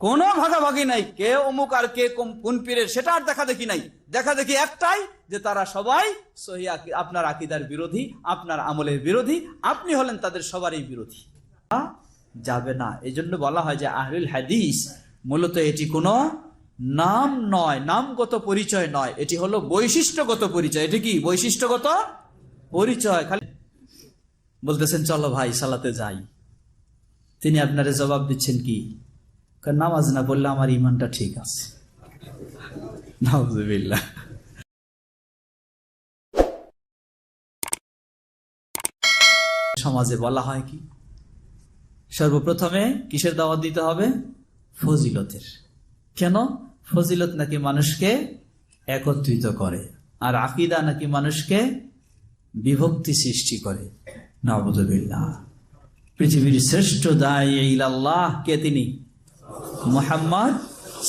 কোনো ভাগাভাগি নাই, কে অমুক আর কে কোন পীরের, সেটা আর দেখা দেখি নাই। দেখা দেখি একটাই, যে তারা সবাই সহি আপনার আকীদার বিরোধী, আপনার আমলের বিরোধী, আপনি হলেন তাদের সবারই বিরোধী। যাবে না। এই জন্য বলা হয় যে আহলুল হাদিস মূলত এটি কোনো নাম নয়, নামগত পরিচয় নয়, এটি হলো বৈশিষ্ট্যগত পরিচয়। এটি কি? বৈশিষ্ট্যগত পরিচয়। খালি বলতেছেন চলো ভাই সালাতে যাই, তিনি আপনারে জবাব দিচ্ছেন কি? নামাজ না পড়লে আমার ইমানটা ঠিক আছে। নাউযুবিল্লাহ। সমাজে বলা হয় কি, সর্বপ্রথমে কিসের দাওয়াত দিতে হবে? ফজিলতের। কেন? ফজিলত নাকি মানুষকে একত্রিত করে, আর আকীদা নাকি মানুষকে বিভক্তি সৃষ্টি করে। নাউযুবিল্লাহ। পৃথিবীর শ্রেষ্ঠ দাঈ ইলাল্লাহ কে? তিনি মুহাম্মদ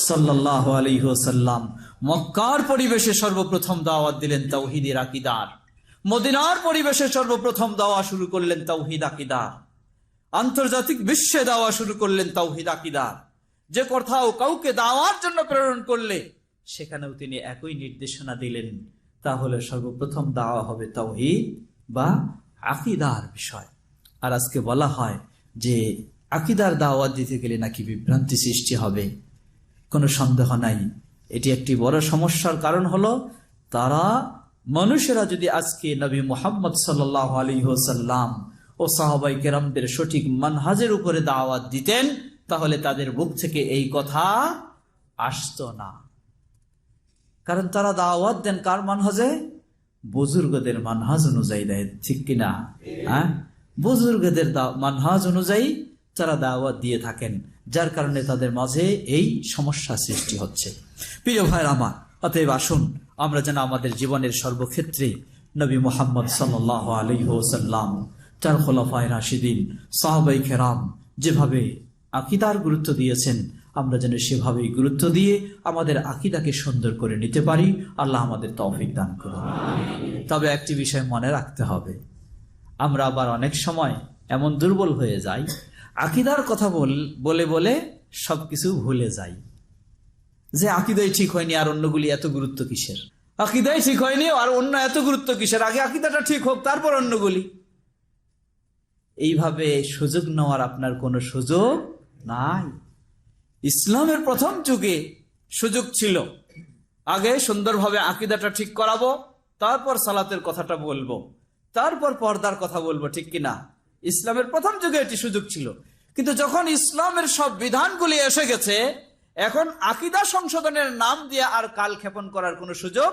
সাল্লাল্লাহু আলাইহি ওয়াসাল্লাম। মক্কার পরিবেশে সর্বপ্রথম দাওয়াত দিলেন তাওহীদের আকীদার। মদিনার পরিবেশে সর্বপ্রথম দাওয়া শুরু করলেন তাওহীদ আকীদার। আন্তর্জাতিক বিশ্বে দাওয়া শুরু করলেন তাওহীদ আকীদার। যে কোথাও কাউকে দাওয়ার জন্য প্রেরণ করলে সেখানেও তিনি একই নির্দেশনা দিলেন, তাহলে সর্বপ্রথম দাওয়া হবে তাওহীদ বা আকীদার বিষয়। আর আজকে বলা হয় যে আকীদার দাওয়াত দিতে গেলে নাকি বিভ্রান্তি সৃষ্টি হবে। কোনো সন্দেহ নাই, এটি একটি বড় সমস্যার কারণ হলো তারা মানুষেরা যদি আজকে নবী মুহাম্মদ সাল্লাল্লাহু আলাইহি ওয়াসাল্লাম ও সাহাবায়ে কেরামদের সঠিক মানহাজের উপরে দাওয়াত দিতেন, তাহলে তাদের মুখ থেকে এই কথা আসতো না। কারণ তারা দাওয়াত দেন কার মানহাজে? বুজুর্গদের মানহাজ অনুযায়ী দেয়, ঠিক কিনা? হ্যাঁ, বুজুর্গদের মানহাজ অনুযায়ী তারা দাওয়াত দিয়ে থাকেন, যার কারণে তাদের মাঝে এই সমস্যা সৃষ্টি হচ্ছে। প্রিয় ভাইরা আমার, অতএব আসুন আমরা যেন আমাদের জীবনের সর্বক্ষেত্রে নবী মুহাম্মদ সাল্লাল্লাহু আলাইহি ওয়াসাল্লাম, চার খোলাফায়ে রাশিদিন, সাহাবায়ে কেরাম যেভাবে আকীদার গুরুত্ব দিয়েছেন, আমরা যেন সেভাবেই গুরুত্ব দিয়ে আমাদের আকীদাকে সুন্দর করে নিতে পারি। আল্লাহ আমাদের তৌফিক দান করুন। তবে একটি বিষয় মনে রাখতে হবে, আমরা আবার অনেক সময় এমন দুর্বল হয়ে যাই, আকীদার কথা বলে বলে সবকিছু ভুলে যাই। যে আকীদাই ঠিক হয়নি আর অন্যগুলি এত গুরুত্ব কিসের? আকীদাই ঠিক হয়নি আর অন্য এত গুরুত্ব কিসের? আগে আকীদাটা ঠিক হোক, তারপর অন্যগুলি। এইভাবে সুযোগ নেওয়ার আপনার কোনো সুযোগ নাই। ইসলামের প্রথম যুগে সুযোগ ছিল, আগে সুন্দরভাবে আকীদাটা ঠিক করাবো, তারপর সালাতের কথাটা বলবো, তারপর পর্দার কথা বলবো, ঠিক কিনা? ইসলামের প্রথম যুগে এটি সুযোগ ছিল। কিন্তু যখন ইসলামের সব বিধানগুলি এসে গেছে, এখন আকীদা সংশোধনের নাম দিয়ে আর কালক্ষেপণ করার কোনো সুযোগ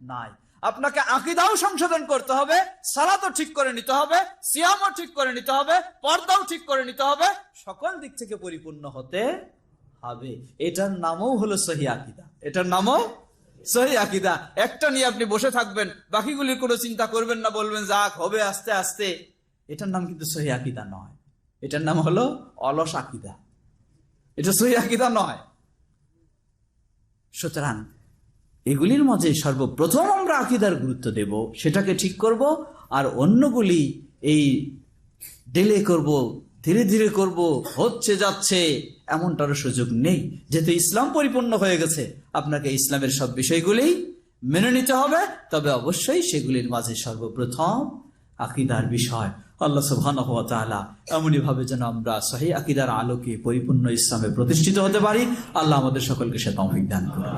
নাই। আপনাকে আকীদাও সংশোধন করতে হবে, সালাতও ঠিক করে নিতে হবে, সিয়ামও ঠিক করে নিতে হবে, পর্দাও ঠিক করে নিতে হবে, সকল দিক থেকে পরিপূর্ণ হতে হবে। এটার নামও হলো সহিহ আকীদা। এটার নামও সহিহ আকীদা। একটা নিয়ে আপনি বসে থাকবেন, বাকিগুলির কোনো চিন্তা করবেন না, বলবেন যাক হবে আস্তে আস্তে, এটার নাম কিন্তু সহিহ আকীদা নয়। এটার নাম হলো অলস আকীদা। এটা সহিহ আকীদা নয়। সুতরাং এগুলির মাঝে সর্বপ্রথম আমরা আকীদার গুরুত্ব দেব, সেটাকে ঠিক করব, আর অন্যগুলি এই ডিলে করব, ধীরে ধীরে করব, হচ্ছে যাচ্ছে এমনটারও সুযোগ নেই। যেহেতু ইসলাম পরিপূর্ণ হয়ে গেছে, আপনাকে ইসলামের সব বিষয়গুলি মেনে নিতে হবে। তবে অবশ্যই সেগুলির মাঝে সর্বপ্রথম আকীদার বিষয়। আল্লাহ সুবহানাহু ওয়া তাআলা এমনই ভাবে যেন আমরা সহিহ আকীদার আলোকে পরিপূর্ণ ইসলামে প্রতিষ্ঠিত হতে পারি। আল্লাহ আমাদের সকলকে সে তৌফিক দান করুন।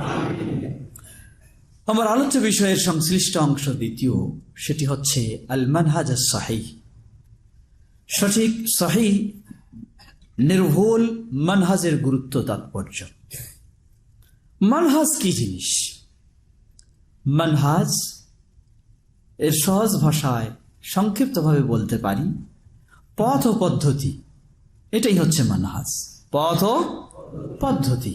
আমার আলোচ্য বিষয়ের সংশ্লিষ্ট অংশ দ্বিতীয়, সেটি হচ্ছে আল মানহাজ আস-সহিহ। সঠিক সহিহ নির্ভুল মানহাজের গুরুত্ব তাৎপর্য। মানহাজ কি জিনিস? মানহাজ এর সহজ ভাষায় সংক্ষিপ্তভাবে বলতে পারি পথ ও পদ্ধতি। এটাই হচ্ছে মানহাজ, পথ ও পদ্ধতি।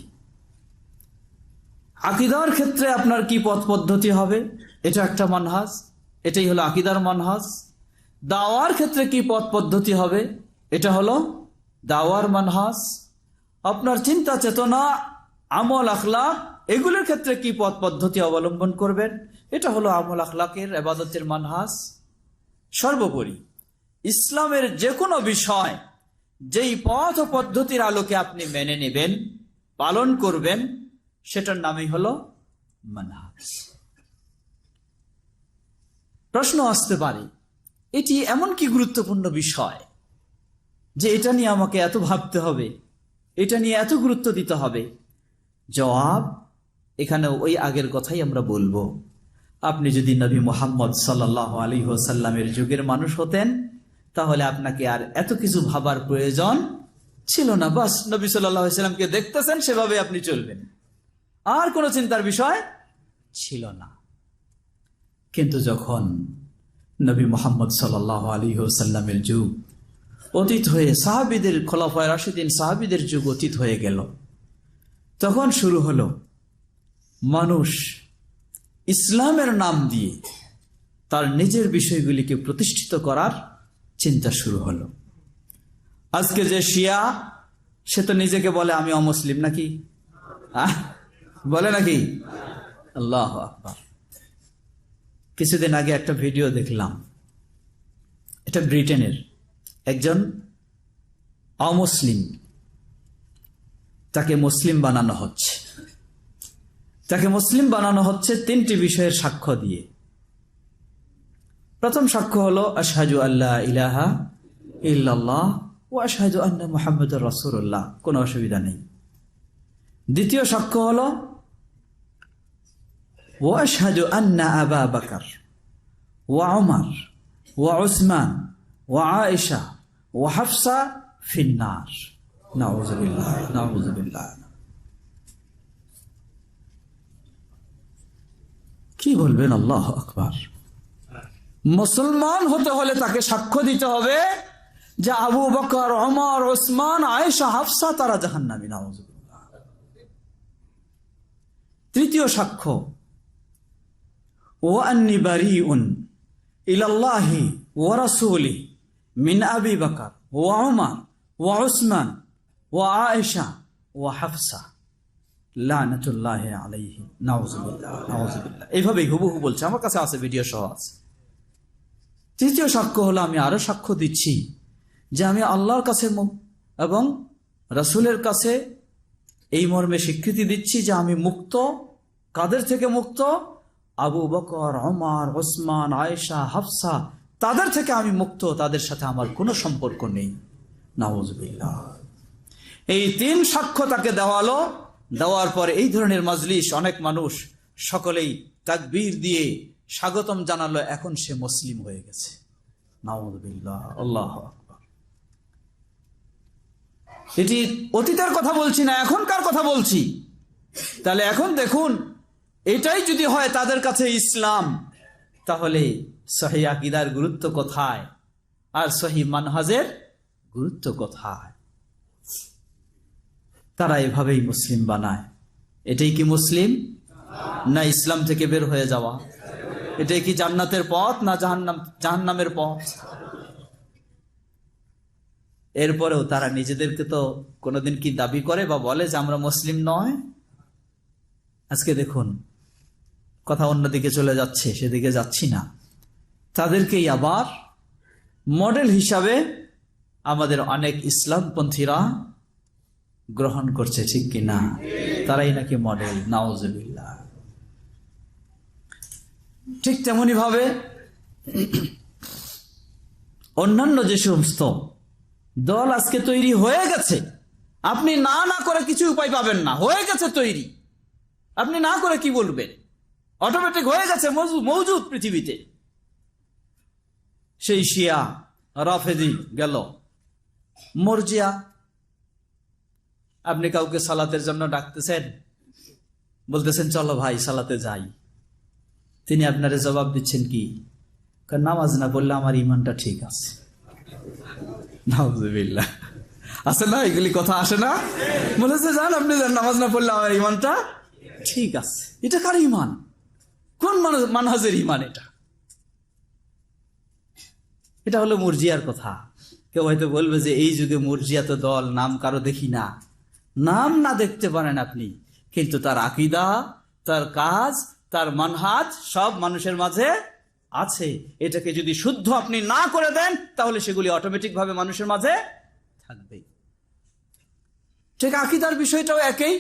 আকীদার ক্ষেত্রে আপনার কি পথ পদ্ধতি হবে, এটা একটা মানহাজ, এটাই হলো আকীদার মানহাজ। দাওয়ার ক্ষেত্রে কি পথ পদ্ধতি হবে, এটা হলো দাওয়ার মানহাজ। আপনার চিন্তা চেতনা, আমল আখলাক, এগুলোর ক্ষেত্রে কি পথ পদ্ধতি অবলম্বন করবেন, এটা হলো আমল আখলাকের, ইবাদতের মানহাজ। সর্বোপরি ইসলামের যে কোনো বিষয় যেই পথ ও পদ্ধতির আলোকে আপনি মেনে নেবেন, পালন করবেন, সেটার নামই হলো মানহাজ। প্রশ্ন আসতে পারে, এটি এমন কি গুরুত্বপূর্ণ বিষয় যে এটা নিয়ে আমাকে এত ভাবতে হবে, এটা নিয়ে এত গুরুত্ব দিতে হবে? জবাব, এখানে ওই আগের কথাই আমরা বলবো। আপনি যদি নবী মুহাম্মদ সাল্লাল্লাহু আলাইহি ওয়াসাল্লামের যুগের মানুষ হতেন, তাহলে আপনাকে আর এত কিছু ভাবার প্রয়োজন ছিল না। বাস নবী সাল্লাল্লাহু আলাইহি ওয়াসাল্লামকে দেখতেছেন, সেভাবে আপনি চলবেন, আর কোনো চিন্তার বিষয় ছিল না। কিন্তু যখন নবী মুহাম্মদ সাল্লাল্লাহু আলাইহি ওয়াসাল্লামের যুগ অতীত হয়ে সাহাবীদের, খোলাফায়ে রাশিদিন সাহাবীদের যুগ অতীত হয়ে গেল, তখন শুরু হলো মানুষ ইসলামের নাম দিয়ে তার নিজের বিষয়গুলিকে প্রতিষ্ঠিত করার চিন্তা শুরু হলো। আজকে যে শিয়া, সে তো নিজেকে বলে আমি অমুসলিম, নাকি বলে নাকি? আল্লাহু আকবার। কিছুদিন আগে একটা ভিডিও দেখলাম, এটা ব্রিটেনের একজন অমুসলিম, তাকে মুসলিম বানানো হচ্ছে। তাকে মুসলিম বানানো হচ্ছে তিনটি বিষয়ের সাক্ষ্য দিয়ে। প্রথম সাক্ষ্য হলো আশহাদু আল্লা ইলাহা ইল্লাল্লাহ ওয়া আশহাদু আন্না মুহাম্মাদুর রাসূলুল্লাহ, কোনো অসুবিধা নেই। দ্বিতীয় সাক্ষ্য হলো ওয়া আশহাদু আন্না আবা বকর ওয়া উমর ওয়া উসমান ওয়া আয়েশা ওয়া হাফসা ফিন্নার। নাউযু বিল্লাহ, নাউযু বিল্লাহ। কি বলবেন? আল্লাহু আকবার। মুসলমান হতে হলে তাকে সাক্ষ্য দিতে হবে যে আবু বকর, ওমর, ওসমান, আয়েশা, হাফসা তারা জাহান্নামী। নাউযু বিল্লাহ। তৃতীয় সাক্ষ্য ওয়া আন্নী বারিউন ইলাল্লাহি ওয়া রাসূলিহি মিন আবি বকর ওয়া ওমর ওয়া উসমান ওয়া আয়েশা ওয়া হাফসা লানাতুল্লাহি আলাইহি। নাউযু বিল্লাহ, নাউযু বিল্লাহ। এইভাবেই হুবহু বলছে, আমার কাছে আছে, ভিডিও সহ আছে। তৃতীয় সাক্ষ্য হলো আমি আরো সাক্ষ্য দিচ্ছি যে আমি আল্লাহর কাছে এবং রাসূলের কাছে এই মর্মে স্বীকৃতি দিচ্ছি যে আমি মুক্ত। কাদের থেকে মুক্ত? আবু বকর, ওমর, ওসমান, আয়েশা, হাফসা, তাদের থেকে আমি মুক্ত, তাদের সাথে আমার কোনো সম্পর্ক নেই। নাউযু বিল্লাহ। এই তিন সাক্ষ্য তাকে দেওয়ালো। দেওয়ার পরে এই ধরনের মাজলিস, অনেক মানুষ সকলেই তাকবীর দিয়ে স্বাগতম জানালো, এখন সে মুসলিম হয়ে গেছে। নাউযু বিল্লাহ, আল্লাহু আকবার। এটি অতীতের কথা বলছি না, এখনকার কথা বলছি। তাহলে এখন দেখুন, এটাই যদি হয় তাদের কাছে ইসলাম, তাহলে সহিহ আকীদার গুরুত্ব কোথায় আর সহিহ মানহাজের গুরুত্ব কোথায়? তারা এভাবেই মুসলিম বানায়। এটাই কি মুসলিম? না ইসলাম থেকে বের হয়ে যাওয়া? এটাই কি জান্নাতের পথ না জাহান্নামের পথ? এরপরেও তারা নিজেদেরকে তো কোনোদিন কি দাবি করে বা বলে যে আমরা মুসলিম নয়? আজকে দেখুন, কথা অন্যদিকে চলে যাচ্ছে, সেদিকে যাচ্ছি না। তাদেরকেই আবার মডেল হিসাবে আমাদের অনেক ইসলামপন্থীরা গ্রহণ করছে, ঠিক কিনা? তারাই নাকি মডেল। নাউযু বিল্লাহ। ঠিক তেমনি ভাবে অন্যান্য যে সমস্ত দল আজকে তৈরি হয়ে গেছে, আপনি না না করে কিছু উপায় পাবেন না, হয়ে গেছে তৈরি। আপনি না করে কি বলবেন? অটোমেটিক হয়ে গেছে, মওজুদ পৃথিবীতে। সেই শিয়া, রাফেদি গেল, মুরজিয়া। আপনি কাউকে সালাতের জন্য ডাকতেছেন, বলতেছেন চলো ভাই সালাতে যাই। তিনি আপনারে জবাব দিচ্ছেন কি? নামাজ না পড়লে আমার ইমানটা ঠিক আছে। নাউযুবিল্লাহ। আসে না এগুলি কথা? আসে না? বলেছে যান আপনি যান, নামাজ না পড়লে আমার ইমানটা ঠিক আছে। এটা কার ইমান? কোন মানহাজের ইমান এটা? এটা হলো মুরজিয়ার কথা। কেউ হয়তো বলবে যে এই যুগে মুরজিয়া তো দল, নাম কারো দেখি না। নাম না দেখতে পারেন আপনি, কিন্তু তার আকীদা, তার কাজ, তার মানহাজ সব মানুষের মাঝে আছে। এটাকে যদি শুদ্ধ আপনি না করে দেন, তাহলে সেগুলি অটোমেটিক ভাবে মানুষের মাঝে থাকবে। ঠিক আকীদার বিষয়টাও একই।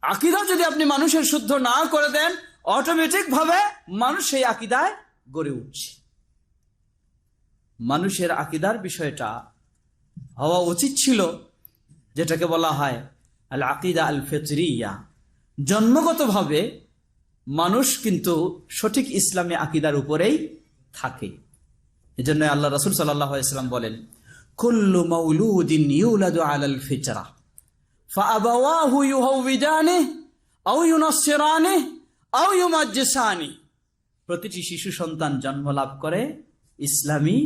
আকীদা যদি আপনি মানুষের শুদ্ধ না করে দেন, অটোমেটিক ভাবে মানুষ সেই আকীদায় গড়ে উঠছে। মানুষের আকীদার বিষয়টা হওয়া উচিত ছিল যেটাকে বলা হয় আল আকীদা আল ফিতরিয়া। জন্মগতভাবে মানুষ কিন্তু সঠিক ইসলামী আকীদার উপরেই থাকে। এজন্য আল্লাহ রাসূল সাল্লাল্লাহু আলাইহি ওয়াসাল্লাম বলেন, কুল্লু মাউলুদিন ইউলাদু আলাল ফিতরা ফাআবাওয়াহু ইউহাউবিদানিহি আও ইউনাসসিরানিহি আও ইউমাজ্জিসানিহি। প্রতিটি শিশু সন্তান জন্ম লাভ করে ইসলামী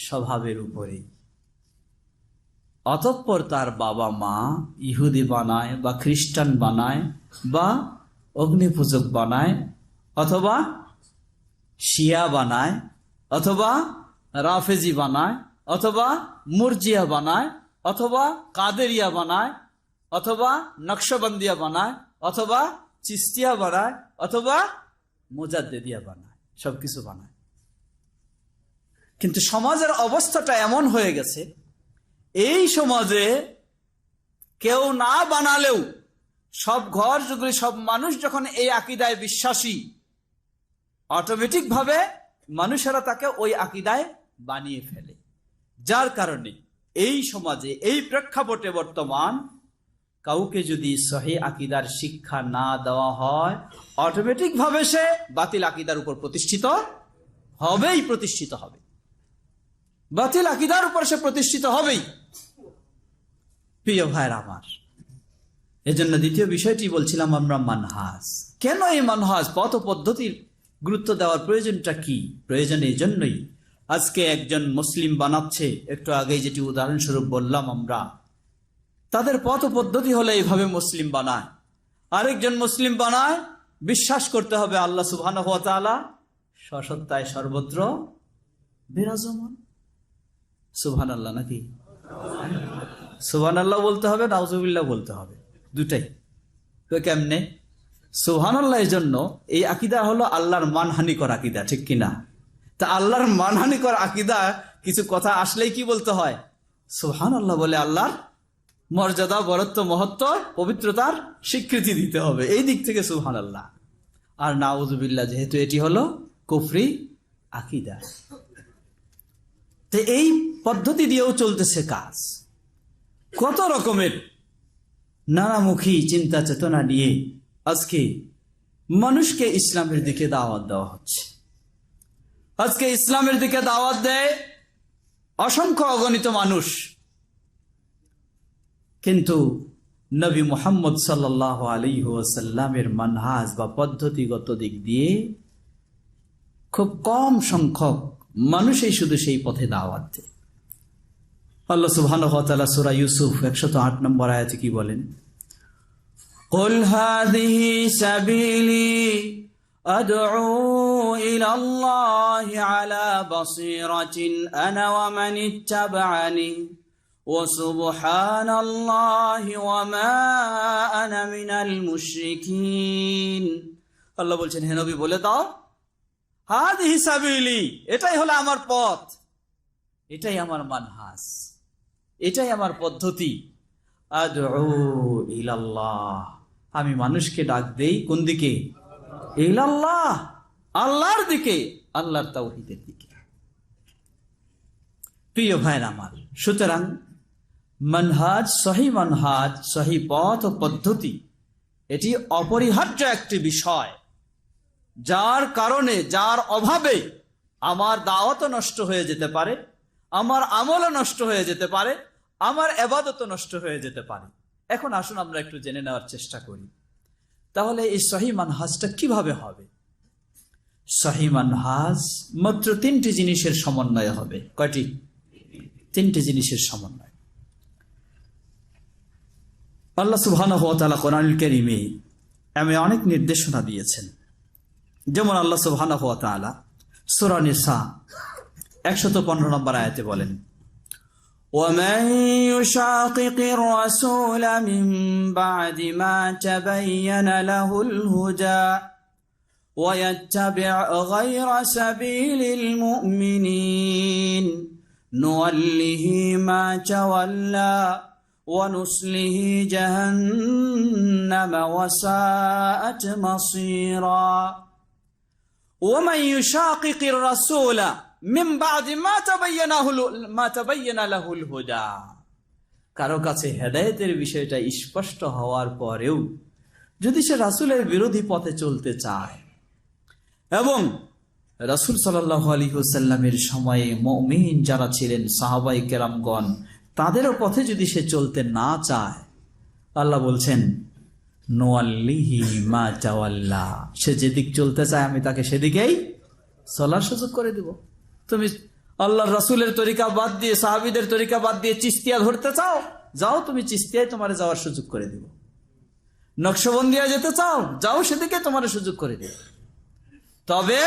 স্বভাবের উপরে, অতঃপর তার বাবা মা ইহুদি বানায় বা খ্রিস্টান বানায় বা অগ্নিপূজক বানায় অথবা শিয়া বানায় অথবা রাফেজি বানায় অথবা মুরজিয়া বানায় অথবা কাদেরিয়া বানায় অথবা নকশবন্দিয়া বানায় অথবা চিস্তিয়া বানায় অথবা মুজাদ্দিদিয়া বানায়, সবকিছু বানায়। কিন্তু সমাজের অবস্থাটা এমন হয়ে গেছে, এই সমাজে কেউ না বানালেও সব ঘর যুগলি সব মানুষ যখন এই আকীদায় বিশ্বাসী, অটোমেটিক ভাবে মানুষেরা তাকে ওই আকীদায় বানিয়ে ফেলে। যার কারণে এই সমাজে এই প্রেক্ষাপটে বর্তমান কাউকে যদি সহিহ আকীদার শিক্ষা না দেওয়া হয়, অটোমেটিক ভাবে সে বাতিল আকীদার উপর প্রতিষ্ঠিত হবে। বাতিল আকীদার উপর সে প্রতিষ্ঠিত হবেই। প্রিয় ভাইরা আমার, এজন্য দ্বিতীয় বিষয়টি বলছিলাম আমরা মানহাজ। কেন এই মানহাজ পথ পদ্ধতির গুরুত্ব দেওয়ার প্রয়োজনটা কি? প্রয়োজন এই জন্যই, আজকে একজন মুসলিম বানাচ্ছে, একটু আগেই যেটি উদাহরণস্বরূপ বললাম আমরা, তাদের পথ পদ্ধতি হলে এইভাবে মুসলিম বানায়। আরেকজন মুসলিম বানায় বিশ্বাস করতে হবে আল্লাহ সুবহানাহু ওয়া তাআলা সসত্তায় সর্বত্র বিরাজমান। সুবহানাল্লাহ নাকি? সুবহানাল্লাহ বলতে হবে, নাউজুবিল্লাহ বলতে হবে, দুটাই। তো কেমনে? সুবহানাল্লাহ এর জন্য এই আকীদা হলো আল্লাহর মানহানিকর আকীদা, ঠিক কিনা? তা আল্লাহর মানহানিকর আকীদা কিছু কথা আসলেই কি বলতে হয়? সুবহানাল্লাহ বলে আল্লাহর মর্যাদা, বরত্ব, মহত্ব, পবিত্রতার স্বীকৃতি দিতে হবে। এই দিক থেকে সুবহানাল্লাহ। আর নাউজুবিল্লাহ যেহেতু এটি হলো কুফরি আকীদা, তো এই পদ্ধতি দিয়েও চলতেছে কাজ। কত রকমের নানামুখী চিন্তা চেতনা নিয়ে আজকে মানুষকে ইসলামের দিকে দাওয়াত দেওয়া হচ্ছে। আজকে ইসলামের দিকে দাওয়াত দেয় অসংখ্য অগণিত মানুষ, কিন্তু নবী মুহাম্মদ সাল্লাল্লাহু আলাইহি ওয়াসাল্লামের মানহাজ বা পদ্ধতিগত দিক দিয়ে খুব কম সংখ্যক মানুষই শুধু সেই পথে দাওয়াত দেয়। আল্লাহ সুবহানাহু ওয়া তাআলা সূরা ইউসুফ 108 নম্বর আয়াতে কি বলেন? কুল হাযিহি সাবিলি আদউ ইলাল্লাহি আলা বাসীরাতিন আনা ওয়া মান ইত্তাবা'আনি ওয়া সুবহানাল্লাহি ওয়া মা আনা মিনাল মুশরিকিন। আল্লাহ বলছেন, হে নবী বলে দাও, হাযিহি সাবিলি, এটাই হলো আমার পথ, এটাই আমার মানহাজ, এটাই আমার পদ্ধতি। আদউ ইলাল্লাহ, আমি মানুষকে ডাক দেই কোন দিকে? ইলাল্লাহ, আল্লাহর দিকে, আল্লাহর তাওহীদের দিকে। প্রিয় ভাইরা আমার, সুতরাং মানহাজ, সহি পথ ও পদ্ধতি, এটি অপরিহার্য একটি বিষয়, যার কারণে, যার অভাবে আমার দাওয়াতও নষ্ট হয়ে যেতে পারে, আমার আমলও নষ্ট হয়ে যেতে পারে, আমার ইবাদতও নষ্ট হয়ে যেতে পারে। এখন আসুন আমরা একটু জেনে নেওয়ার চেষ্টা করি, তাহলে এই সহি মানহাজটা কিভাবে হবে? সহি মানহাজ মাত্র 3টি জিনিসের সমন্বয় হবে। কয়টি? 3টি জিনিসের সমন্বয়। আল্লাহ সুবহানাহু ওয়া তাআলা কোরআনুল কারীমে এমন অনেক নির্দেশনা দিয়েছেন। যেমন আল্লাহ সুবহানাহু ওয়া তাআলা সূরা নিসা 115 নম্বর আয়াতে বলেন, وَمَن يُشَاقِقِ الرَّسُولَ مِن بَعْدِ مَا تَبَيَّنَ لَهُ الْهُدَى وَيَتَّبِعْ غَيْرَ سَبِيلِ الْمُؤْمِنِينَ نُوَلِّهِ مَا تَوَلَّى ونصله جهنم وساءت مصيرا ومن يشاقق الرسول من بعد ما تبين له الهدى কারো কাছে হেদায়েতের বিষয়টা স্পষ্ট হওয়ার পরেও যদি সে রাসূলের বিরোধী পথে চলতে চায় এবং রাসূল সাল্লাল্লাহু আলাইহি ওয়াসাল্লামের সময়ে মুমিন যারা ছিলেন সাহাবায়ে কেরামগণ তাদেরও পথে যদি সে চলতে না চায়, আল্লাহ বলছেন নুয়াল্লিহি মা তাওয়াল্লা, সে যেদিক চলতে চায় আমি তাকে সেদিকেই চলার সুযোগ করে দেব। তুমি আল্লাহর রাসূলের তরিকা বাদ দিয়ে সাহাবীদের তরিকা বাদ দিয়ে চিশতিয়া ধরতে চাও, যাও তুমি চিশতিয়ায় তোমার যাওয়ার সুযোগ করে দেব। নকশবন্দিয়া যেতে চাও, যাও সেদিকে তোমার সুযোগ করে দেব। তবে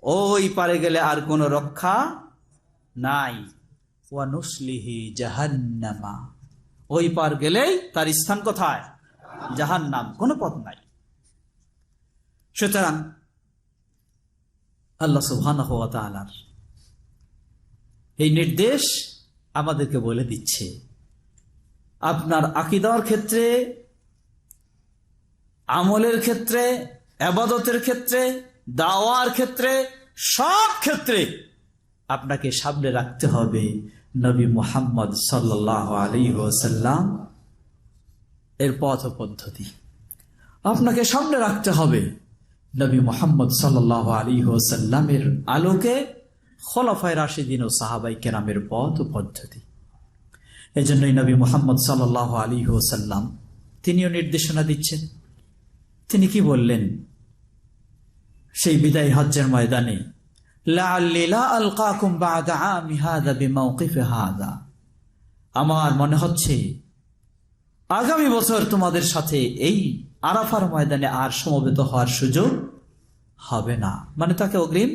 ওই পারে গেলে আর কোনো রক্ষা নাই। ওয়া নুসলিহি জাহান্নামা, ওই পার গেলেই তার স্থান কোথায়? জাহান্নাম, কোনো পথ নাই। সুতরাং আল্লাহ সুবহানাহু ওয়া তাআলার এই নির্দেশ আমাদেরকে বলে দিচ্ছে আপনার আকীদার ক্ষেত্রে, আমলের ক্ষেত্রে, ইবাদতের ক্ষেত্রে, দাওয়ার ক্ষেত্রে, সব ক্ষেত্রে আপনাকে সামনে রাখতে হবে নবী মুহাম্মদ সাল্লাল্লাহু আলাইহি ওয়াসাল্লাম এর পথ পদ্ধতি। আপনাকে সামনে রাখতে হবে নবী মুহাম্মদ সাল্লাল্লাহু আলাইহি ওয়াসাল্লামের আলোকে খোলাফায়ে রাশিদিন ও সাহাবায়ে কেরামের পথ পদ্ধতি। এজন্যই নবী মুহাম্মদ সাল্লাল্লাহু আলাইহি ওয়াসাল্লাম তিনিও নির্দেশনা দিচ্ছেন। তিনি কি বললেন সেই বিদায় হজ্জের ময়দানে? লাআল্লি লা আলকাকুম বা'দা আমী হাযা বিমাওকিফি হাযা, আমার মনে হচ্ছে আগামী বছর তোমাদের সাথে এই আরাফার ময়দানে আর সমবেত হওয়ার সুযোগ হবে না। মানে তাকে অগ্রিম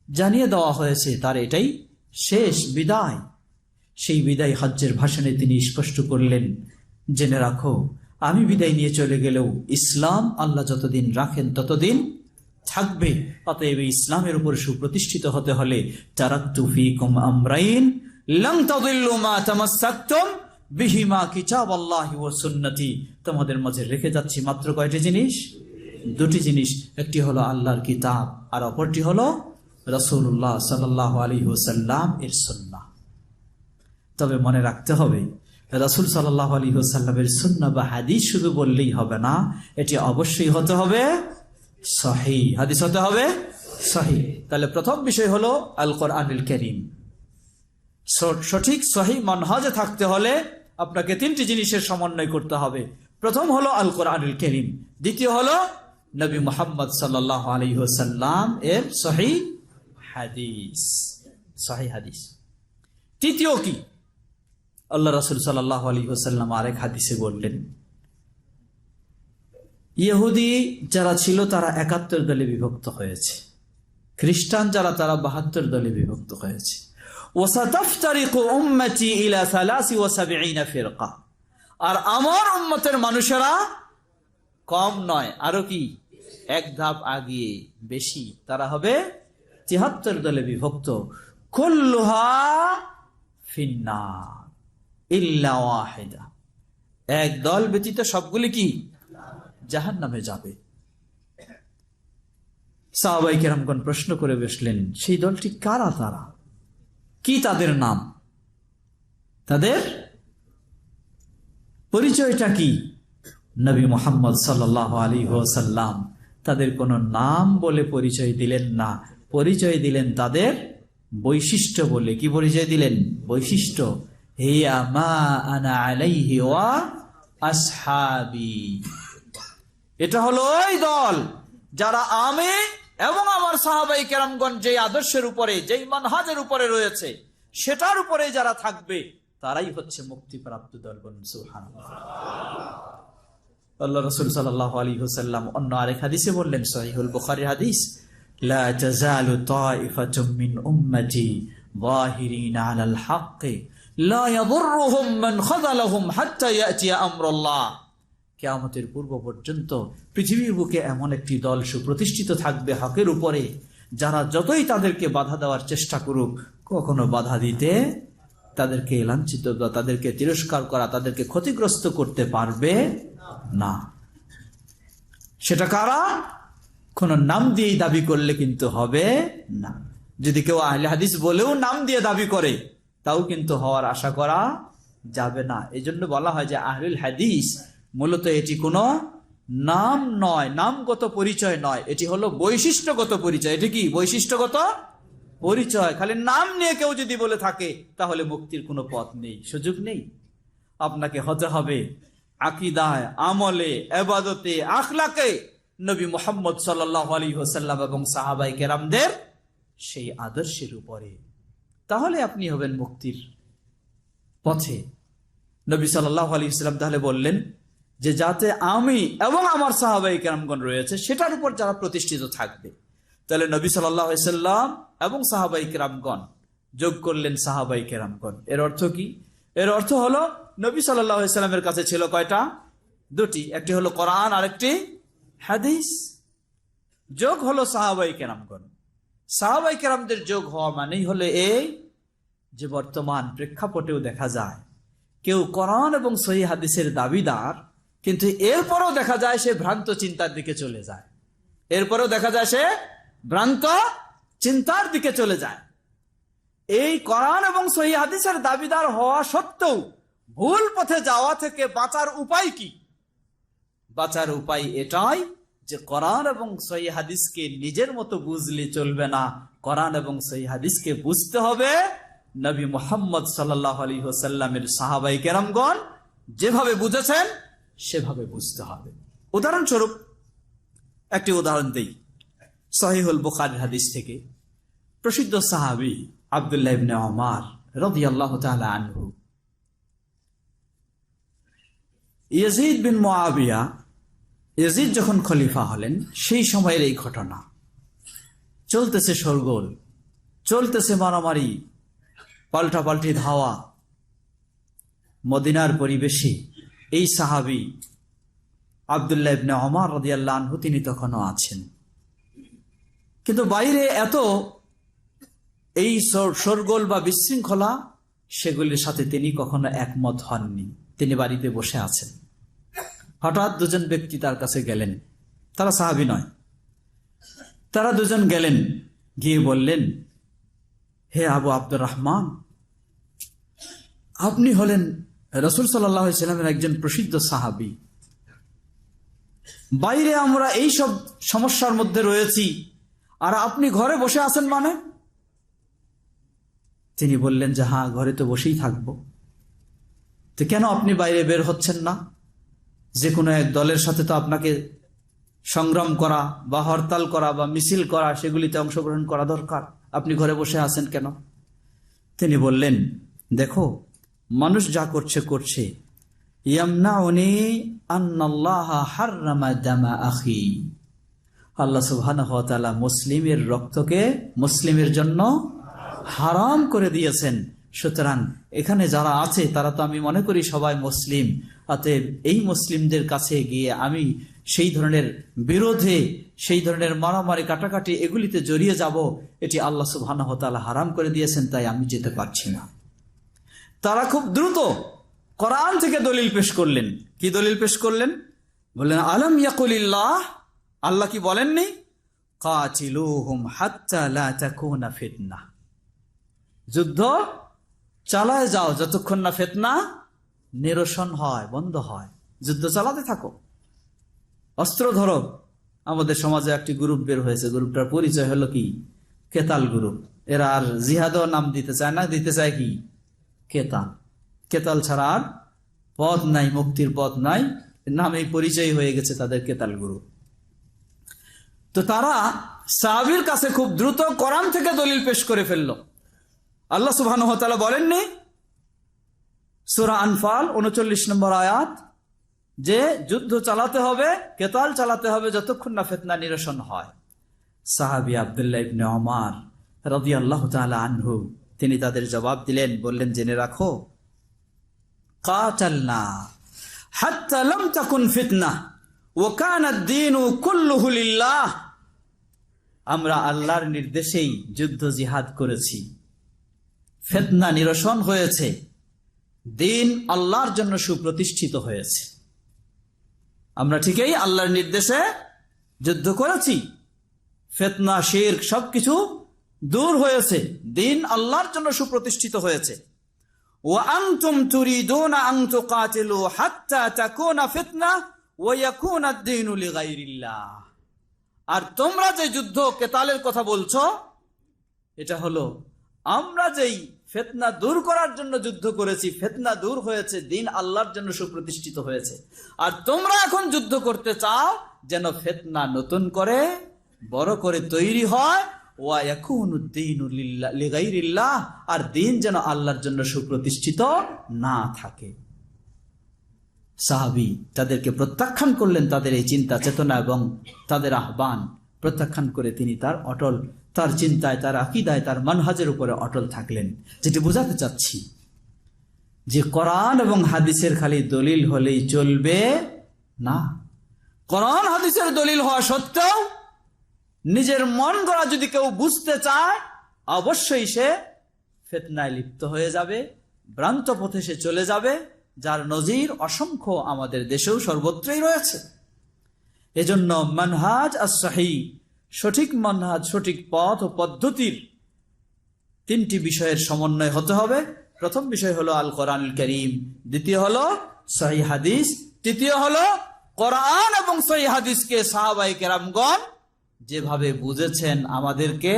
জানিয়ে দেওয়া হয়েছে তার এটাই শেষ বিদায়। সেই বিদায় হজ্জের ভাষণে তিনি স্পষ্ট করলেন, জেনে রাখো আমি বিদায় নিয়ে চলে গেলেও ইসলাম আল্লাহ যতদিন রাখেন ততদিন থাকবে। অতএব ইসলামের উপর সুপ্রতিষ্ঠিত হতে হলে তারাকতু ফীকুম আমরাইন লান তাদিল্লু মা তামাসসাকতুম বিহিমা কিতাবাল্লাহি ওয়া সুন্নতি, তোমাদের মাঝে রেখে যাচ্ছি মাত্র কয়টি জিনিস? দুটি জিনিস। একটি হলো আল্লাহর কিতাব আর অপরটি হলো রাসূলুল্লাহ সাল্লাল্লাহু আলাইহি ওয়াসাল্লাম এর সুন্নাহ। তবে মনে রাখতে হবে রাসূল সাল্লাল্লাহু আলাইহি ওয়াসাল্লামের সুন্নাহ বা হাদিস শুধু বললেই হবে না, এটি অবশ্যই হতে হবে সহিহ, হাদিস হতে হবে সহিহ। তাহলে প্রথম বিষয় হলো আল কোরআনুল কারীম। সঠিক সহিহ মানহাজে থাকতে হলে আপনাকে তিনটি জিনিসের সমন্বয় করতে হবে। প্রথম হলো আল কোরআনুল কারীম, দ্বিতীয় হলো নবী মুহাম্মদ সাল্লাল্লাহু আলাইহি ওয়াসাল্লাম এর সহিহ হাদিস, সহিহ হাদিস। তৃতীয় কি? আল্লাহ রাসূল সাল্লাল্লাহু আলাইহি ওয়াসাল্লাম আরেক হাদিসে বললেন, ইহুদি যারা ছিল তারা ৭১ দলে বিভক্ত হয়েছে, খ্রিস্টান যারা তারা ৭২ দলে বিভক্ত হয়েছে। ওয়াসাতাফতারিকু উম্মতি ইলা ৭৩ ফিরকা, আর আমার উম্মতের মানুষেরা কম নয়, আরো কি এক ধাপ আগিয়ে বেশি, তারা হবে ৭৩ দলে বিভক্ত। কুল্লুহা ফিন্নার ইল্লা ওয়াহিদা, এক দল ব্যতীত সবগুলি কি জাহান্নামে যাবে। সাহাবায়ে কেরামগণ প্রশ্ন করে বসলেন, সেই দলটি কারা? তারা কি? তাদের নাম, তাদের পরিচয়টা কি? নবী মুহাম্মদ সাল্লাল্লাহু আলাইহি ওয়াসাল্লাম তাদের কোনো নাম বলে পরিচয় দিলেন না, পরিচয় দিলেন তাদের বৈশিষ্ট্য বলে। কি পরিচয় দিলেন? বৈশিষ্ট্য। হিয়া মা আনা আলাইহি ওয়া আসহাবি, এটা হলো ওই দল যারা আমি এবং আমার সাহাবায়ে কেরামগণ যে আদর্শের উপরে, যেই মানহাজের উপরে রয়েছে সেটার উপরে যারা থাকবে তারাই হচ্ছে মুক্তিপ্রাপ্ত দল। সুবহানাল্লাহ। আল্লাহ রাসূল সাল্লাল্লাহু আলাইহি ওয়াসাল্লাম অন্য আরেক হাদিসে বললেন, সহিহুল বুখারী হাদিস, লা তাজালু তাইফাতুম মিন উম্মতি যাহিরিনা আলাল হক লা ইয়াদুররুহুম মান খাযালাহুম হাত্তা ইয়াতি আমরুল্লাহ। কিয়ামতের পূর্ব পর্যন্ত পৃথিবীর বুকে এমন একটি দল সুপ্রতিষ্ঠিত থাকবে হকের উপরে, যারা যতই তাদেরকে বাধা দেওয়ার চেষ্টা করুক কখনো বাধা দিতে তাদেরকে লাঞ্ছিত বা তাদেরকে তিরস্কার করা, তাদেরকে ক্ষতিগ্রস্ত করতে পারবে না। সেটা কারা? কোন নাম দিয়েই দাবি করলে কিন্তু হবে না। যদি কেউ আহলে হাদিস বলেও নাম দিয়ে দাবি করে, তাও কিন্তু হওয়ার আশা করা যাবে না। এই জন্য বলা হয় যে আহলুল হাদিস মূলত এটি কোনো নাম নয়, নামগত পরিচয় নয়, এটি হলো বৈশিষ্ট্যগত পরিচয়। এটি কি? বৈশিষ্ট্যগত পরিচয়। খালি নাম নিয়ে কেউ যদি বলে থাকে, তাহলে মুক্তির কোনো পথ নেই, সুযোগ নেই। আপনাকে হতে হবে আকীদায়, আমলে, ইবাদতে, আখলাকে নবী মুহাম্মদ সাল্লাল্লাহু আলাইহি ওয়াসাল্লাম এবং সাহাবায়ে কেরামদের সেই আদর্শের উপরে, তাহলে আপনি হবেন মুক্তির পথে। নবী সাল্লাল্লাহু আলাইহি ওয়াসাল্লাম তাহলে বললেন যে যাতে আমি এবং আমার সাহাবায়ে কেরামগণ রয়েছে সেটার উপর যারা প্রতিষ্ঠিত থাকবে, তাহলে নবী সাল্লাল্লাহু আলাইহি ওয়াসাল্লাম এবং সাহাবায়ে কেরামগণ যোগ করলেন সাহাবায়ে কেরামগণ। এর অর্থ কি? এর অর্থ হলো নবী সাল্লাল্লাহু আলাইহি ওয়াসাল্লামের কাছে ছিল কয়টা? দুটি, একটি হলো কোরআন আর একটি হাদিস। যোগ হলো সাহাবায়ে কেরামগণ। সাহাবায়ে কেরামদের যোগ হওয়া মানেই হলো এই যে বর্তমান প্রেক্ষাপটেও দেখা যায় কেউ কোরআন এবং সহিহ হাদিসের দাবিদার, কিন্তু এরপরও দেখা যায় সে ভ্রান্ত চিন্তার দিকে চলে যায়। এরপরেও দেখা যায় সে ভ্রান্ত চিন্তার দিকে চলে যায়। এই কোরআন এবং সহিহ হাদিসের দাবিদার হওয়া সত্ত্বেও ভুল পথে যাওয়া থেকে বাঁচার উপায় কি? বাঁচার উপায় এটাই যে কোরআন এবং সহিহ হাদিসকে নিজের মতো বুঝলে চলবে না, কোরআন এবং সহিহ হাদিসকে বুঝতে হবে নবী মুহাম্মদ সাল্লাল্লাহু আলাইহি ওয়াসাল্লামের সাহাবায়ে কেরামগণ যেভাবে বুঝেছেন সেভাবে বুঝতে হবে। উদাহরণস্বরূপ একটি উদাহরণ দেই সহিহুল বুখারীর হাদিস থেকে। প্রসিদ্ধ সাহাবী আব্দুল্লাহ ইবনে ওমর রাদিয়াল্লাহু তাআলা আনহু, ইয়াজিদ বিন মুআবিয়া, ইয়াজিদ যখন খলিফা হলেন সেই সময়ের এই ঘটনা। চলতেছে শোরগোল, চলতেছে মারামারি, পাল্টাপাল্টি ধাওয়া। মদিনার পরিবেশে এই সাহাবী আব্দুল্লাহ ইবনে ওমর রাদিয়াল্লাহু আনহু তিনি তখনও আছেন, কিন্তু বাইরে এত এই শোরগোল বা বিশৃঙ্খলা, সেগুলির সাথে তিনি কখনো একমত হননি। তিনি বাড়িতে বসে আছেন। হঠাৎ দুজন ব্যক্তি তার কাছে গেলেন, তারা সাহাবী নয়, তারা দুজন গেলেন, গিয়ে বললেন, হে আবু আব্দুর রহমান, আপনি হলেন রাসূল সাল্লাল্লাহু আলাইহি ওয়াসাল্লামের একজন প্রসিদ্ধ সাহাবী। বাইরে আমরা এই সব সমস্যার মধ্যে রয়েছি, আর আপনি ঘরে বসে আছেন মানে? তিনি বললেন যে হ্যাঁ, ঘরে তো বসেই থাকবো। তো কেন আপনি বাইরে বের হচ্ছেন না? যে কোনো এক দলের সাথে তো আপনাকে সংগ্রাম করা বা হরতাল করা বা মিছিল করা, সেগুলিতে অংশগ্রহণ করা দরকার। আপনি ঘরে বসে আছেন কেন? তিনি বললেন, দেখো, মানুষ যা করছে করছে, ইয়ামনাউনি আন্নাল্লাহা হাররামা দামা আখি, আল্লাহ সুবহানাহু ওয়া তাআলা মুসলিমের রক্তকে মুসলিমের জন্য হারাম করে দিয়েছেন। সুতরাং এখানে যারা আছে তারা তো আমি মনে করি সবাই মুসলিম, অতএব এই মুসলিমদের কাছে গিয়ে আমি সেই ধরনের বিরোধে, সেই ধরনের মারামারি কাটাকাটি এগুলিতে জড়িয়ে যাব, এটি আল্লাহ সুবহানাহু ওয়া তাআলা হারাম করে দিয়েছেন, তাই আমি যেতে পারছি না। তারা খুব দ্রুত কোরআন থেকে দলিল পেশ করলেন। কি দলিল পেশ করলেন? বললেন, আলাম ইয়াকুলিল্লাহ, আল্লাহ কি বলেননি, কাতিলুহুম হাত্তা লা তাকুনা ফিতনাহ, যুদ্ধ চালায় যাও যতক্ষণ না ফিতনা নিরসন হয়, বন্ধ হয়, যুদ্ধ চালাতে থাকো, অস্ত্র ধরো। আমাদের সমাজে একটি গ্রুপ বের হয়েছে, গ্রুপটার পরিচয় হলো কি, কেতাল গ্রুপ। এরা আর জিহাদও নাম দিতে চায় না, দিতে চায় কি, কেতাল। কেতাল ছাড়া আর পথ নাই, মুক্তির পথ নাই, নামে পরিচয় হয়ে গেছে তাদের কেতাল গ্রুপ। তো তারা সাহাবীর কাছে খুব দ্রুত কোরআন থেকে দলিল পেশ করে ফেললো। আল্লাহ সুবহানাহু ওয়া তাআলা বলেননি সূরা আনফাল 39 নম্বর আয়াত যে যুদ্ধ চালাতে হবে, কেতাল চালাতে হবে যতক্ষণ না ফিতনা নিরসন হয়। সাহাবী আব্দুল্লাহ ইবনে ওমর রাদিয়াল্লাহু তাআলা আনহু তিনি তাদের জবাব দিলেন, বললেন, জেনে রাখো, কাতালনা হাত্তা লাম তাকুন ফিতনা ওয়া কানা আদ-দীনু কুল্লুহু লিল্লাহ, আমরা আল্লাহর নির্দেশেই যুদ্ধ জিহাদ করেছি, ফিতনা নিরসন হয়েছে, দিন আল্লাহর জন্য সুপ্রতিষ্ঠিত হয়েছে। আমরা ঠিকই আল্লাহর নির্দেশে যুদ্ধ করেছি, ফিতনা শিরক সবকিছু দূর হয়েছে, দিন আল্লাহর জন্য সুপ্রতিষ্ঠিত হয়েছে। ওয়া আনতুম তুরিদুনা আন তুকাতিলু হাত্তা তাকুনা ফিতনা ওয়া ইয়াকুনা আদ-দীনু লিগাইরিল্লাহ। আর তোমরা যে যুদ্ধ কেতালের কথা বলছো, এটা হলো আমরা যেই ফিতনা দূর করার জন্য যুদ্ধ করেছি, ফিতনা দূর হয়েছে, দিন আল্লাহর জন্য সুপ্রতিষ্ঠিত হয়েছে। আর তোমরা এখন যুদ্ধ করতে চাও যেন ফিতনা নতুন করে বড় করে তৈরি হয়, ওয়া ইয়াকুনুদ-দীনু লিগাইরিল্লাহ, আর দিন যেন আল্লাহর জন্য সুপ্রতিষ্ঠিত না থাকে। সাহাবী তাদেরকে প্রত্যাখ্যান করলেন, তাদের এই চিন্তা চেতনা এবং তাদের আহ্বান প্রত্যাখ্যান করে তিনি তার চিন্তায়, তার আকীদায়, তার মানহাজের উপরে অটল থাকলেন। যেটি বোঝাতে চাচ্ছি যে কোরআন এবং হাদিসের খালি দলিল হলেই চলবে না। কোরআন হাদিসের দলিল হওয়া সত্ত্বেও নিজের মন গড়া যদি কেউ বুঝতে চায়, অবশ্যই সে ফিতনায় লিপ্ত হয়ে যাবে, ভ্রান্ত পথে সে চলে যাবে, যার নজির অসংখ্য আমাদের দেশেও সর্বত্রই রয়েছে। এজন্য মানহাজ as-সহিহ, সঠিক মানহাজ, সঠিক পথ ও পদ্ধতির তিনটি বিষয়ের সমন্বয় হতে হবে। প্রথম বিষয় হলো আল কোরআনুল কারীম, দ্বিতীয় হলো সহিহ হাদিস, তৃতীয় হলো কোরআন এবং সহিহ হাদিসকে সাহাবায়ে কেরামগণ যেভাবে বুঝেছেন আমাদেরকে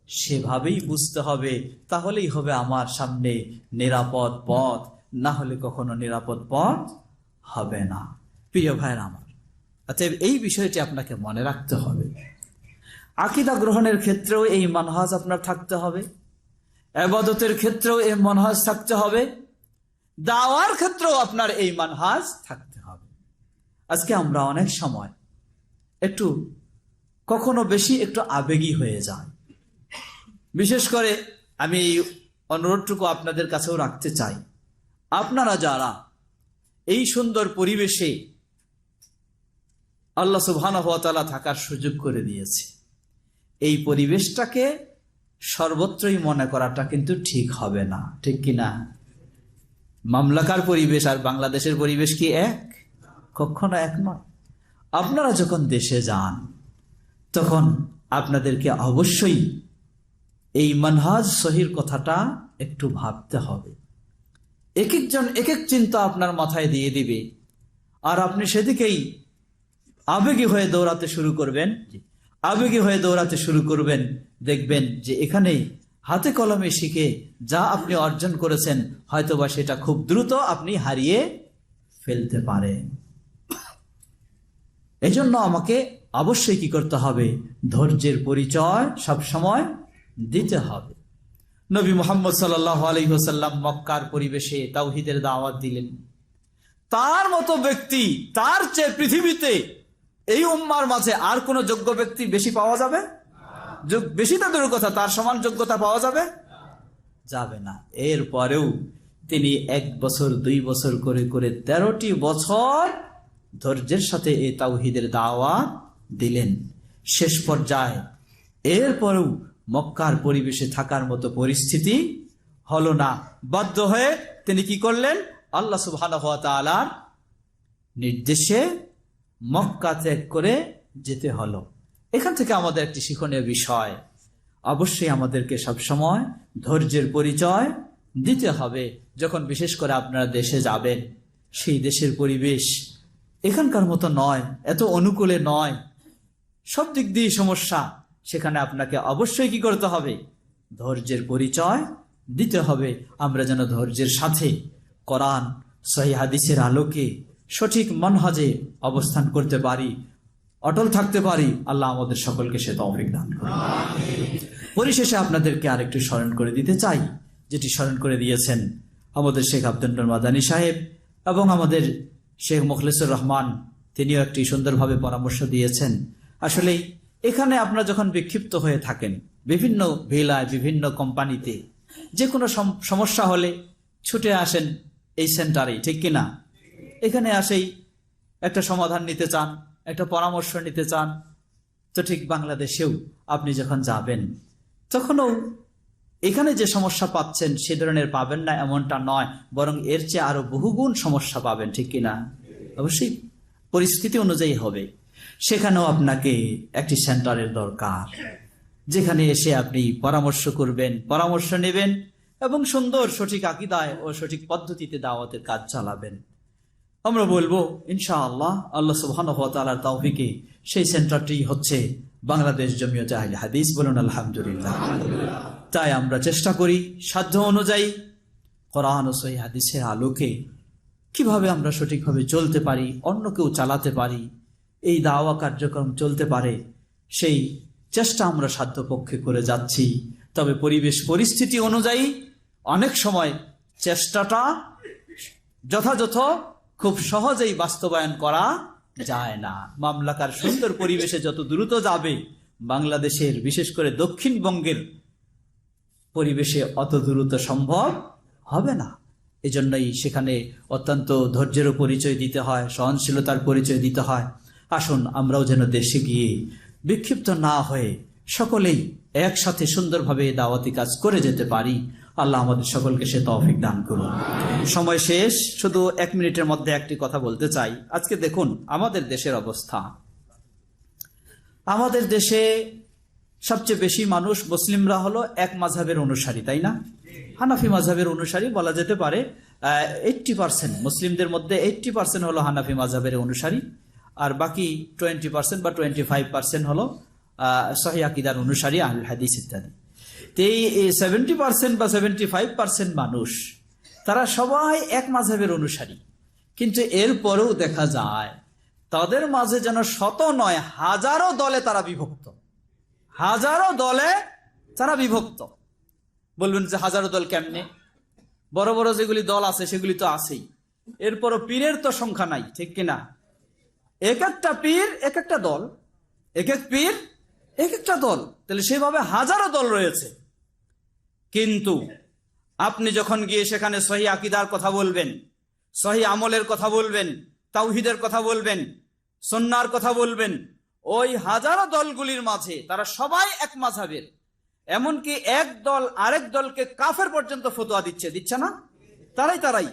সেভাবেই বুঝতে হবে। তাহলেই হবে আমার সামনে নিরাপদ পথ, না হলে কখনো নিরাপদ পথ হবে না। প্রিয় ভাইরা আমার, আচ্ছা এই বিষয়টি আপনাকে মনে রাখতে হবে। আকীদা গ্রহণের ক্ষেত্রেও এই মানহাজ আপনার থাকতে হবে, ইবাদতের ক্ষেত্রেও এই মানহাজ থাকতে হবে, দাওয়ার ক্ষেত্রেও আপনার এই মানহাজ থাকতে হবে। আজকে আমরা অনেক সময় একটু কখনো বেশি একটু আবেগী হয়ে যায়। বিশেষ করে আমি এই অনুরোধটুকু আপনাদের কাছেও রাখতে চাই, আপনারা যারা এই সুন্দর পরিবেশে আল্লাহ সুবহানাহু ওয়া তাআলা থাকার সুযোগ করে দিয়েছে, এই পরিবেশটাকে সর্বত্রই মনে করাটা কিন্তু ঠিক হবে না, ঠিক কিনা? মামলাকার পরিবেশ আর বাংলাদেশের পরিবেশ কি এক? কখনো এক নয়। আপনারা যখন দেশে যান তখন আপনাদেরকে অবশ্যই এই মানহাজ সহির কথাটা একটু ভাবতে হবে। এক একজন এক এক চিন্তা আপনার মাথায় দিয়ে দিবে, আর আপনি সেদিকেই আবেগী হয়ে দৌড়াতে শুরু করবেন। দেখবেন যে এখানে হাতে কলমে শিখে যা আপনি অর্জন করেছেন, হয়তোবা সেটা খুব দ্রুত আপনি হারিয়ে ফেলতে পারেন। এজন্য আমাকে অবশ্যই কি করতে হবে? ধৈর্যের পরিচয় সবসময় দিতে হবে। নবী মুহাম্মদ সাল্লাল্লাহু আলাইহি ওয়াসাল্লাম মক্কার পরিবেশে তাওহীদের দাওয়াত দিলেন। তার মতো ব্যক্তি, তার চেয়ে পৃথিবীতে এই উম্মার মাঝে আর কোন যোগ্য ব্যক্তি বেশি পাওয়া যাবে? বেশি তাদের কথা, তার সমান যোগ্যতা পাওয়া যাবে না। এরপরেও তিনি 1 বছর 2 বছর করে করে 13টি বছর ধৈর্যের সাথে এই তাওহীদের দাওয়াত দিলেন। শেষ পর্যায়ে এরপরেও মক্কার পরিবেশে থাকার মতো পরিস্থিতি হলো না। বাধ্য হয়ে তিনি কি করলেন? আল্লাহ সুবহানাহু ওয়া তাআলার নির্দেশে মক্কা ত্যাগ করে যেতে হলো। এখান থেকে আমাদের একটি শিক্ষণীয় বিষয়, অবশ্যই আমাদেরকে সবসময় ধৈর্যের পরিচয় দিতে হবে। যখন বিশেষ করে আপনারা দেশে যাবেন, সেই দেশের পরিবেশ এখানকার মতো নয়, এত অনুকূলে নয়, সব দিক দিয়ে সমস্যা। সেখানে আপনাকে অবশ্যই কি করতে হবে? ধৈর্যের পরিচয় দিতে হবে। আমরা যেন ধৈর্যের সাথে কোরআন সহিহ হাদিসের আলোকে সঠিক মানহাজে অবস্থান করতে পারি, অটল থাকতে পারি। আল্লাহ আমাদের সকলকে সে তৌফিক দান করুন। পরিশেষে আপনাদেরকে আরেকটু স্মরণ করে দিতে চাই, যেটি স্মরণ করে দিয়েছেন আমাদের শেখ আব্দুল নূর মাদানী সাহেব এবং আমাদের শেখ মুখলিসুর রহমান, তিনিও একটি সুন্দরভাবে পরামর্শ দিয়েছেন। আসলে এখানে আপনারা যখন বিক্ষিপ্ত হয়ে থাকেন বিভিন্ন ভিলায়, বিভিন্ন কোম্পানিতে, যে কোনো সমস্যা হলে ছুটে আসেন এই সেন্টারে, ঠিক কিনা? এখানে আসেই একটা সমাধান নিতে চান, একটা পরামর্শ নিতে চান। তো ঠিক বাংলাদেশেও আপনি যখন যাবেন তখনও এখানে যে সমস্যা পাচ্ছেন সে ধরনের পাবেন না এমনটা নয়, বরং এর চেয়ে আরো বহুগুণ সমস্যা পাবেন, ঠিক কিনা? অবশ্যই পরিস্থিতি অনুযায়ী হবে। সেখানেও আপনাকে একটি সেন্টারের দরকার, যেখানে এসে আপনি পরামর্শ করবেন, পরামর্শ নেবেন এবং সুন্দর সঠিক আকীদায় ও সঠিক পদ্ধতিতে দাওয়াতের কাজ চালাবেন। আমরা বলবো ইনশাআল্লাহ, আল্লাহ সুবহানাহু ওয়া তাআলার তৌফিকে সেই সেন্টারটি হচ্ছে বাংলাদেশ জমিয়তে আহলে হাদিস। বলুন আলহামদুলিল্লাহ। তাই আমরা চেষ্টা করি সাধ্য অনুযায়ী কোরআন ও সহিহ হাদিসের আলোকে কিভাবে আমরা সঠিকভাবে চলতে পারি, অন্যকেও চালাতে পারি, এই দাওয়া কার্যক্রম চলতে পারে, সেই চেষ্টা আমরা সাধ্যপক্ষে করে যাচ্ছি। তবে পরিবেশ পরিস্থিতি অনুযায়ী অনেক সময় চেষ্টাটা যথাযথ খুব সহজেই বাস্তবায়ন করা যায় না। মামলাকার সুন্দর পরিবেশে যত দ্রুত যাবে, বাংলাদেশের বিশেষ করে দক্ষিণবঙ্গের পরিবেশে অত দ্রুত সম্ভব হবে না। এজন্যই সেখানে অত্যন্ত ধৈর্যেরও পরিচয় দিতে হয়, সহনশীলতার পরিচয় দিতে হয়। আসুন আমরাও যেন দেশে গিয়ে বিক্ষিপ্ত না হয়ে সকলেই একসাথে সুন্দরভাবে দাওয়াতি কাজ করে যেতে পারি। আল্লাহ আমাদের সকলকে সে তৌফিক দান করুন। সময় শেষ, শুধু 1 মিনিটের মধ্যে একটি কথা বলতে চাই। আজকে দেখুন আমাদের দেশের অবস্থা। আমাদের দেশে সবচেয়ে বেশি মানুষ মুসলিমরা হলো এক মাযহাবের অনুসারী, তাই না? হানাফি মাযহাবের অনুসারী বলা যেতে পারে। 80% মুসলিমদের মধ্যে 80% হলো হানাফি মাযহাবের অনুসারী, আর বাকি 20% বা 25% হলো সহিহ আকীদার অনুসারী, আহলুল হাদিস ইত্যাদি। তো এই 70% বা 75% মানুষ তারা সবাই এক মাযহাবের অনুসারী, কিন্তু এরপরেও দেখা যায় তাদের মাঝে যেন শত নয় হাজারো দলে তারা বিভক্ত। হাজারো দলে তারা বিভক্ত। বলবেন যে হাজারো দল কেমনে? বড় বড় যেগুলি দল আছে সেগুলি তো আছেই, এরপরও পীরের তো সংখ্যা নাই, ঠিক কিনা? এক একটা পীর এক একটা দল, এক এক পীর এক একটা দল, তাহলে সেভাবে হাজারো দল রয়েছে। কিন্তু আপনি যখন গিয়ে সেখানে সহিহ আকীদার কথা বলবেন, সহিহ আমলের কথা বলবেন, তাওহীদের কথা বলবেন, সুন্নাহর কথা বলবেন, ওই হাজারো দলগুলির মাঝে তারা সবাই এক মাযহাবের। এমনকি এক দল আরেক দলকে কাফের পর্যন্ত ফতোয়া দিচ্ছে না? তারাই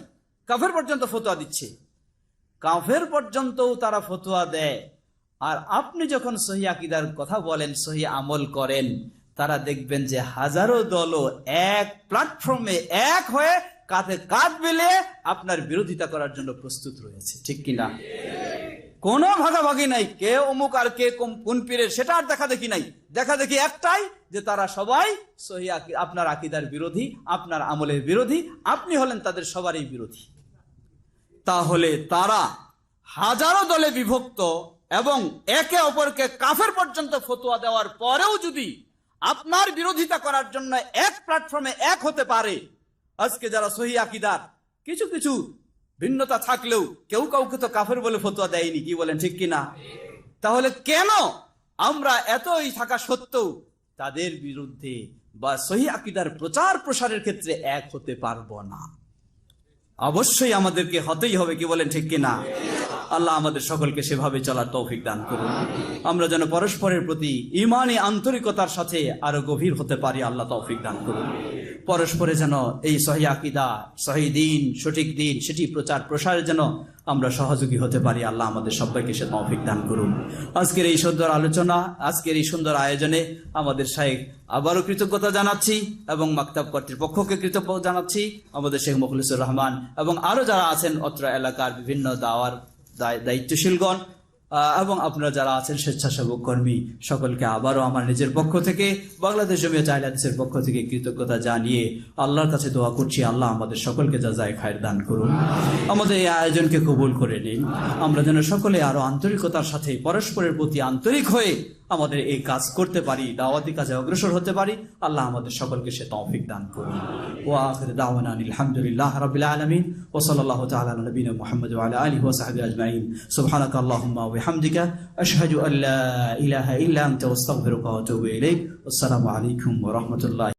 কাফের পর্যন্ত ফতোয়া দিচ্ছে। কাফের পর্যন্তও তারা ফতোয়া দেয়। আর আপনি যখন সহিহ আকীদার কথা বলেন, সহিহ আমল করেন, তারা দেখবেন যে হাজারো দলও এক প্ল্যাটফর্মে এক হয়ে কাঁধে কাঁধ মিলিয়ে আপনার বিরোধিতা করার জন্য প্রস্তুত রয়েছে, ঠিক কিনা? কোনো ভাগাভাগি নাই, কে অমুক আর কে কোন পীরের, সেটা আর দেখা দেখি নাই। দেখা দেখি একটাই, যে তারা সবাই সহিহ আপনার আকীদার বিরোধী, আপনার আমলের বিরোধী, আপনি হলেন তাদের সবারই বিরোধী। তাহলে তারা হাজারো দলে বিভক্ত এবং একে অপরকে কাফের পর্যন্ত ফতোয়া দেওয়ার পরেও যদি আপনার বিরোধিতা করার জন্য এক প্ল্যাটফর্মে এক হতে পারে, আজকে যারা সহিহ আকীদার কিছু কিছু ভিন্নতা থাকলেও কেউ কাউকে তো কাফের বলে ফতোয়া দেয়নি, কি বলেন, ঠিক কিনা? তাহলে কেন আমরা এতই থাকা সত্ত্বেও তাদের বিরুদ্ধে বা সহিহ আকীদার প্রচার প্রসারের ক্ষেত্রে এক হতে পারবো না? অবশ্যই আমাদেরকে হতেই হবে, কি বলেন, ঠিক কিনা? আল্লাহ আমাদের সকলকে সেভাবে চলার তৌফিক দান করুন। আমরা যেন পরস্পরের প্রতি ঈমানী আন্তরিকতার সাথে আরো গভীর হতে পারি, আল্লাহ তৌফিক দান করুন। পরস্পরে যেন এই সহিহ আকীদা, সহিহ দ্বীন, সঠিক দ্বীন, সেটি প্রচার প্রসারে যেন আমরা সহযোগী হতে পারি, আল্লাহ আমাদের সবাইকে সে তৌফিক দান করুন। আজকের এই সুন্দর আলোচনা, আজকের এই সুন্দর আয়োজনে আমাদের শাইখ আবারও কৃতজ্ঞতা জানাচ্ছি এবং মাকতাব কর্তৃপক্ষকে কৃতজ্ঞতা জানাচ্ছি, আমাদের শেখ মুখলিসুর রহমান এবং আরো যারা আছেন অত্র এলাকার বিভিন্ন দাওয়ার দায়িত্বশীলগণ এবং আপনারা যারা আছেন স্বেচ্ছাসেবক কর্মী, সকলকে আবারও আমার নিজের পক্ষ থেকে, বাংলাদেশ জমিয়ত আহলে হাদিসের পক্ষ থেকে কৃতজ্ঞতা জানিয়ে আল্লাহর কাছে দোয়া করছি, আল্লাহ আমাদের সকলকে জাযায়ে খায়র দান করুন, আমাদের এই আয়োজনকে কবুল করে নিন। আমরা যেন সকলে আরো আন্তরিকতার সাথে পরস্পরের প্রতি আন্তরিক হয়ে আমাদের এই কাজ করতে পারি, দাওয়াতি কাজে অগ্রসর হতে পারি, আল্লাহ আমাদের সকলকে সে তৌফিক দান করুন। ওয়া আখিরু দাওয়ানা আলহামদুলিল্লাহি রাব্বিল আলামিন ওয়া সাল্লাল্লাহু তাআলা আলা নবিয়িনা মুহাম্মদ ওয়া আলা আলিহি ওয়া সাহবিহি আজমাইন। সুবহানাকা আল্লাহুম্মা ওয়া বিহামদিকা আশহাদু আল্লা ইলাহা ইল্লা আনতা আস্তাগফিরুকা ওয়া আতুবু ইলাইক। আসসালামু আলাইকুম ওয়া রাহমাতুল্লাহি